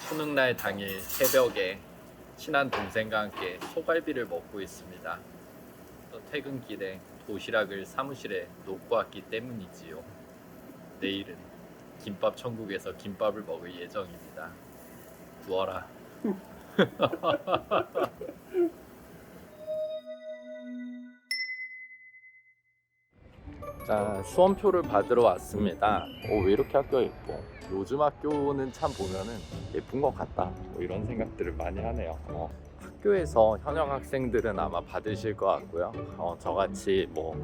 수능날 당일 새벽에 친한 동생과 함께 소갈비를 먹고 있습니다. 또 퇴근길에 도시락을 사무실에 놓고 왔기 때문이지요. 내일은 김밥 천국에서 김밥을 먹을 예정입니다. 구워라. 자, 수험표를 받으러 왔습니다. 왜 이렇게 학교가 예뻐? 요즘 학교는 참 보면은 예쁜 것 같다, 뭐 이런 생각들을 많이 하네요. 학교에서 현역 학생들은 아마 받으실 것 같고요. 저같이 뭐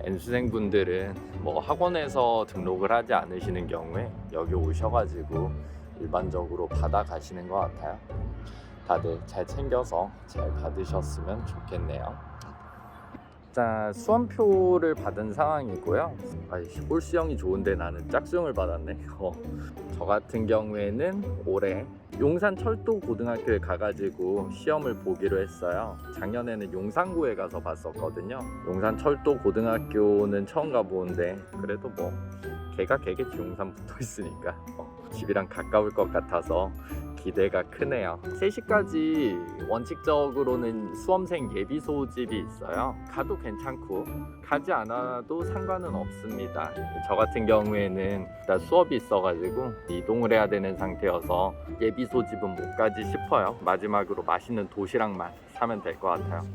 N수생분들은 뭐 학원에서 등록을 하지 않으시는 경우에 여기 오셔가지고 일반적으로 받아 가시는 것 같아요. 다들 잘 챙겨서 잘 받으셨으면 좋겠네요. 자, 수험표를 받은 상황이고요. 홀수형이 좋은데 나는 짝수형을 받았네. 저 같은 경우에는 올해 용산철도고등학교에 가가지고 시험을 보기로 했어요. 작년에는 용산고에 가서 봤었거든요. 용산철도고등학교는 처음 가보는데 그래도 뭐 걔가 걔겠지. 용산 붙어 있으니까 집이랑 가까울 것 같아서 기대가 크네요. 3시까지 원칙적으로는 수험생 예비 소집이 있어요. 가도 괜찮고 가지 않아도 상관은 없습니다. 저 같은 경우에는 일단 수업이 있어가지고 이동을 해야 되는 상태여서 예비 소집은 못 가지 싶어요. 마지막으로 맛있는 도시락만 사면 될 것 같아요.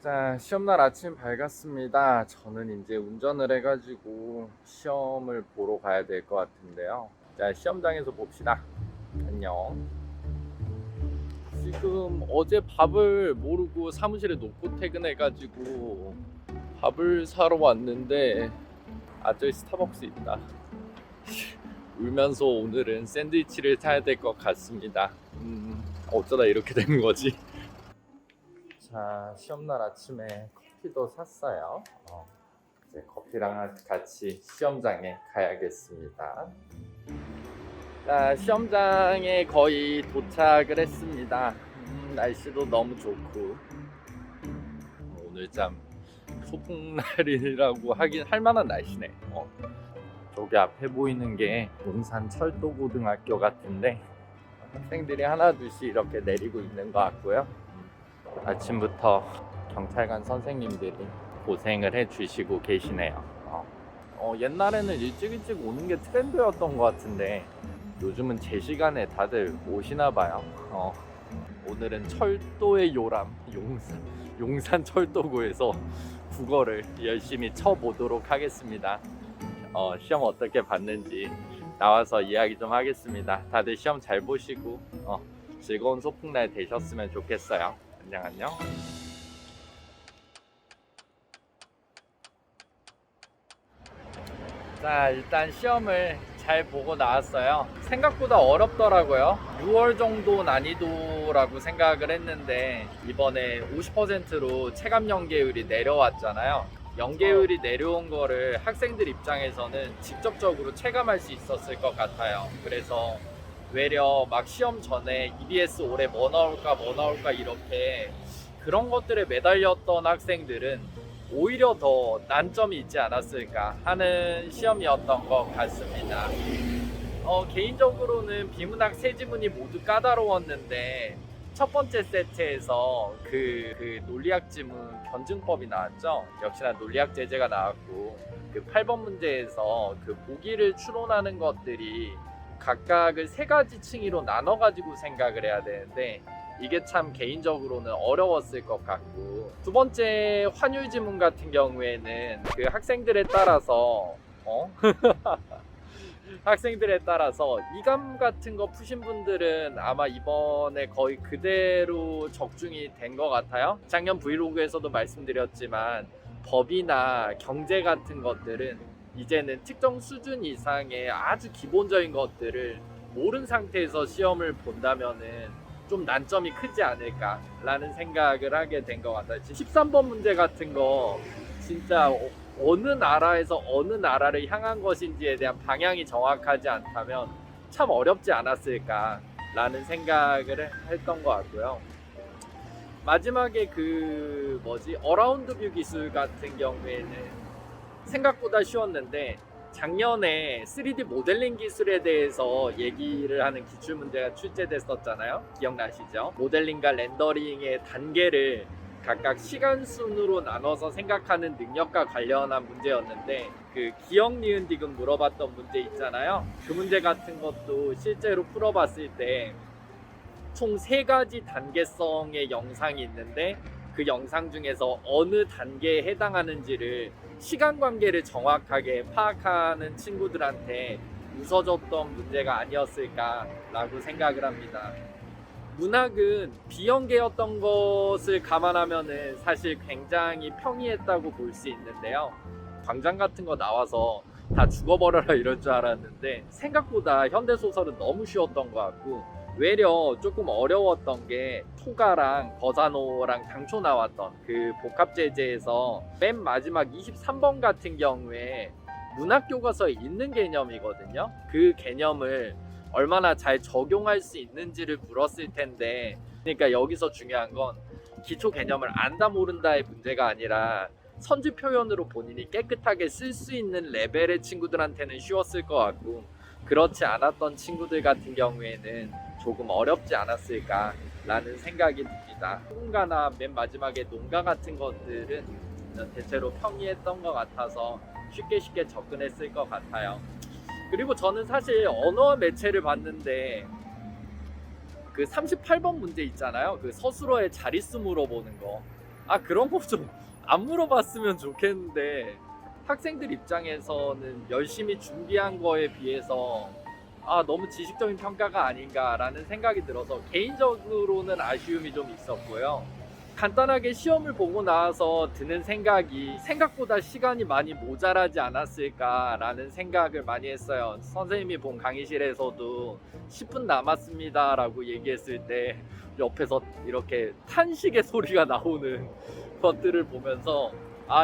자, 시험날 아침 밝았습니다. 저는 이제 운전을 해가지고 시험을 보러 가야 될 것 같은데요. 자, 시험장에서 봅시다. 안녕. 지금 어제 밥을 모르고 사무실에 놓고 퇴근해가지고 밥을 사러 왔는데 저기 스타벅스 있다. 울면서 오늘은 샌드위치를 사야 될 것 같습니다. 어쩌다 이렇게 된 거지? 자, 시험날 아침에 커피도 샀어요. 이제 커피랑 같이 시험장에 가야겠습니다. 자, 시험장에 거의 도착을 했습니다. 날씨도 너무 좋고 오늘 참 소풍날이라고 하긴 할 만한 날씨네. 저기 앞에 보이는 게 용산철도고등학교 같은데 학생들이 하나 둘씩 이렇게 내리고 있는 것 같고요. 아침부터 경찰관 선생님들이 고생을 해주시고 계시네요. 옛날에는 일찍 오는 게 트렌드였던 것 같은데 요즘은 제 시간에 다들 오시나 봐요. 오늘은 철도의 요람 용산 철도구에서 국어를 열심히 쳐보도록 하겠습니다. 시험 어떻게 봤는지 나와서 이야기 좀 하겠습니다. 다들 시험 잘 보시고 즐거운 소풍날 되셨으면 좋겠어요. 안녕. 자, 일단 시험을 잘 보고 나왔어요. 생각보다 어렵더라고요. 6월 정도 난이도라고 생각을 했는데 이번에 50%로 체감 연계율이 내려왔잖아요. 연계율이 내려온 거를 학생들 입장에서는 직접적으로 체감할 수 있었을 것 같아요. 그래서 외려 막 시험 전에 EBS 올해 뭐 나올까 이렇게 그런 것들에 매달렸던 학생들은 오히려 더 난점이 있지 않았을까 하는 시험이었던 것 같습니다. 개인적으로는 비문학 세 지문이 모두 까다로웠는데 첫 번째 세트에서 그 논리학 지문 변증법이 나왔죠. 역시나 논리학 제재가 나왔고 그 8번 문제에서 그 보기를 추론하는 것들이 각각을 3가지 층위로 나눠 가지고 생각을 해야 되는데 이게 참 개인적으로는 어려웠을 것 같고, 두 번째 환율 지문 같은 경우에는 그 학생들에 따라서 학생들에 따라서 이감 같은 거 푸신 분들은 아마 이번에 거의 그대로 적중이 된 것 같아요. 작년 브이로그에서도 말씀드렸지만 법이나 경제 같은 것들은 이제는 특정 수준 이상의 아주 기본적인 것들을 모른 상태에서 시험을 본다면은 좀 난점이 크지 않을까 라는 생각을 하게 된 것 같아요. 13번 문제 같은 거 진짜 어느 나라에서 어느 나라를 향한 것인지에 대한 방향이 정확하지 않다면 참 어렵지 않았을까 라는 생각을 했던 것 같고요. 마지막에 어라운드 뷰 기술 같은 경우에는 생각보다 쉬웠는데 작년에 3D 모델링 기술에 대해서 얘기를 하는 기출문제가 출제됐었잖아요. 기억나시죠? 모델링과 렌더링의 단계를 각각 시간 순으로 나눠서 생각하는 능력과 관련한 문제였는데, 그 기억 니은 디귿 물어봤던 문제 있잖아요. 그 문제 같은 것도 실제로 풀어봤을 때 총 3가지 단계성의 영상이 있는데, 그 영상 중에서 어느 단계에 해당하는지를 시간 관계를 정확하게 파악하는 친구들한테 웃어줬던 문제가 아니었을까라고 생각을 합니다. 문학은 비연계였던 것을 감안하면은 사실 굉장히 평이했다고 볼 수 있는데요. 광장 같은 거 나와서 다 죽어버려라 이럴 줄 알았는데, 생각보다 현대소설은 너무 쉬웠던 것 같고, 외려 조금 어려웠던 게 토가랑 버사노랑 당초 나왔던 그 복합제재에서 맨 마지막 23번 같은 경우에 문학교과서에 있는 개념이거든요. 그 개념을 얼마나 잘 적용할 수 있는지를 물었을 텐데, 그러니까 여기서 중요한 건 기초 개념을 안다 모른다의 문제가 아니라 선지 표현으로 본인이 깨끗하게 쓸 수 있는 레벨의 친구들한테는 쉬웠을 것 같고, 그렇지 않았던 친구들 같은 경우에는 조금 어렵지 않았을까 라는 생각이 듭니다. 누군가나 맨 마지막에 농가 같은 것들은 대체로 평이했던 것 같아서 쉽게 접근했을 것 같아요. 그리고 저는 사실 언어와 매체를 봤는데, 그 38번 문제 있잖아요. 그 서술어의 자릿수 물어보는 거. 그런 거 좀 안 물어봤으면 좋겠는데, 학생들 입장에서는 열심히 준비한 거에 비해서 너무 지식적인 평가가 아닌가라는 생각이 들어서 개인적으로는 아쉬움이 좀 있었고요. 간단하게 시험을 보고 나와서 드는 생각이 생각보다 시간이 많이 모자라지 않았을까라는 생각을 많이 했어요. 선생님이 본 강의실에서도 10분 남았습니다 라고 얘기했을 때 옆에서 이렇게 탄식의 소리가 나오는 것들을 보면서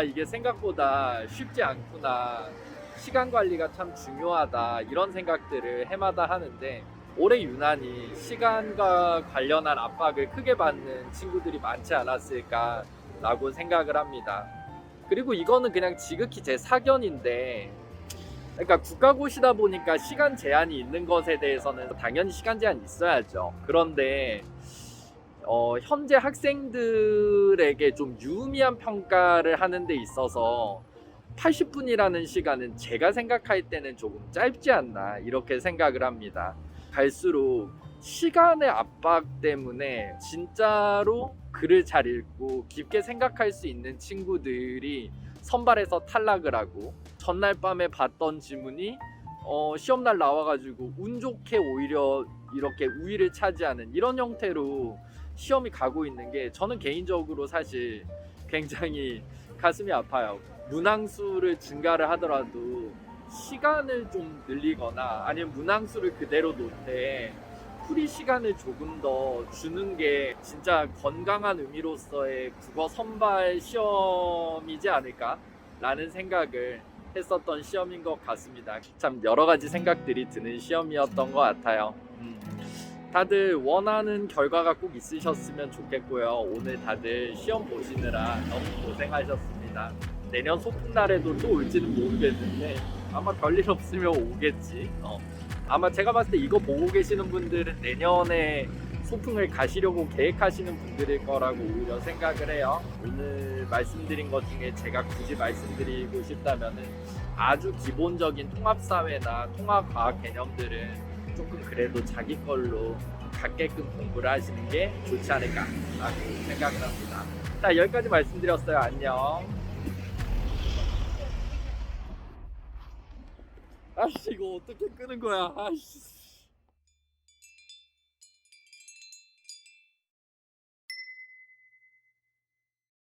이게 생각보다 쉽지 않구나, 시간 관리가 참 중요하다, 이런 생각들을 해마다 하는데, 올해 유난히 시간과 관련한 압박을 크게 받는 친구들이 많지 않았을까 라고 생각을 합니다. 그리고 이거는 그냥 지극히 제 사견인데, 그러니까 국가고시다 보니까 시간 제한이 있는 것에 대해서는 당연히 시간 제한이 있어야죠. 그런데 현재 학생들에게 좀 유의미한 평가를 하는 데 있어서 80분이라는 시간은 제가 생각할 때는 조금 짧지 않나, 이렇게 생각을 합니다. 갈수록 시간의 압박 때문에 진짜로 글을 잘 읽고 깊게 생각할 수 있는 친구들이 선발해서 탈락을 하고, 전날 밤에 봤던 지문이 시험날 나와가지고 운 좋게 오히려 이렇게 우위를 차지하는 이런 형태로 시험이 가고 있는 게, 저는 개인적으로 사실 굉장히 가슴이 아파요. 문항수를 증가를 하더라도 시간을 좀 늘리거나, 아니면 문항수를 그대로 놓되 풀이 시간을 조금 더 주는 게 진짜 건강한 의미로서의 국어 선발 시험이지 않을까 라는 생각을 했었던 시험인 것 같습니다. 참 여러 가지 생각들이 드는 시험이었던 것 같아요. 다들 원하는 결과가 꼭 있으셨으면 좋겠고요. 오늘 다들 시험 보시느라 너무 고생하셨습니다. 내년 소풍날에도 또 올지는 모르겠는데 아마 별일 없으면 오겠지. 아마 제가 봤을 때 이거 보고 계시는 분들은 내년에 소풍을 가시려고 계획하시는 분들일 거라고 오히려 생각을 해요. 오늘 말씀드린 것 중에 제가 굳이 말씀드리고 싶다면은, 아주 기본적인 통합사회나 통합과학 개념들은 조금 그래도 자기 걸로 갖게끔 공부를 하시는 게 좋지 않을까라고 생각을 합니다. 자, 여기까지 말씀드렸어요. 안녕. 아씨, 이거 어떻게 끄는 거야? 아씨.